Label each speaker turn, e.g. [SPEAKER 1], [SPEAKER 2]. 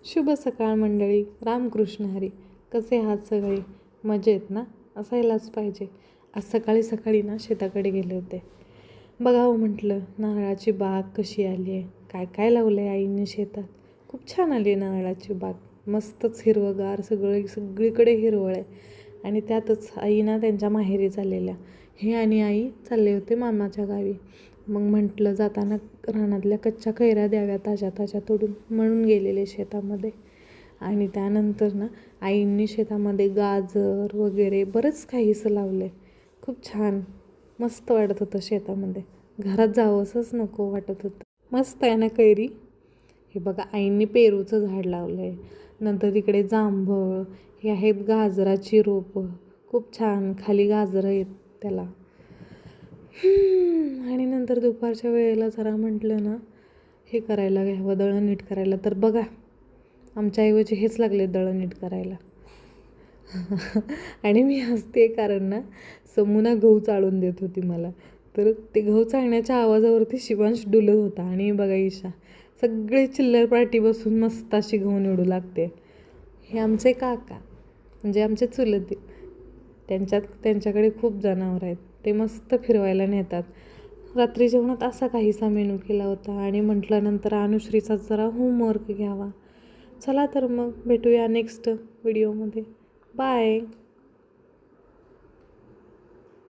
[SPEAKER 1] शुभ सकाळ मंडळी. रामकृष्ण हरी. कसे आहात सगळे? मजेत ना? असायलाच पाहिजे. आज सकाळी सकाळी ना शेताकडे गेले होते. बघावं म्हटलं नारळाची बाग कशी आली आहे, काय काय लावलं आहे आईने शेतात. खूप छान आली आहे नारळाची बाग. मस्तच हिरवंगार, सगळीकडे हिरवळ आहे. आणि त्यातच आई ना त्यांच्या माहेरी चाललेल्या. हे आणि आई चालले होते मामाच्या गावी. मग म्हटलं जाताना रानातल्या कच्च्या कैऱ्या द्याव्या ताज्या ताज्या तोडून, म्हणून गेलेले शेतामध्ये. आणि त्यानंतर ना आईंनी शेतामध्ये गाजर वगैरे बरंच काहीसं लावलं आहे. खूप छान मस्त वाटत होतं शेतामध्ये. घरात जावंसंच नको वाटत होतं. मस्त आहे ना कैरी. हे बघा आईंनी पेरूचं झाड लावलं आहे. नंतर तिकडे जांभळ, हे आहेत गाजराची रोपं. खूप छान खाली गाजरं आहेत त्याला. आणि नंतर दुपारच्या वेळेला जरा म्हटलं ना हे करायला घ्यावं, दळण नीट करायला. तर बघा आमच्याऐवजी हेच लागले दळण नीट करायला. आणि मी हसते कारण ना समूना गहू चाळून देत होती मला. तर ते गहू चाळण्याच्या आवाजावरती शिवांश डुलत होता. आणि बघा ईशा सगळे चिल्लर पार्टी बसून मस्त अशी गहू निवडू लागते. हे आमचे काका म्हणजे आमचे चुलते. त्यांच्याकडे खूप जनावर आहेत. ते मस्त फिरवायला नेतात. रात्री जेवणात असा काहीसा मेनू केला होता. आणि म्हटलं नंतर अनुश्रीचा जरा होमवर्क घ्यावा. चला तर मग भेटूया नेक्स्ट व्हिडिओमध्ये. बाय.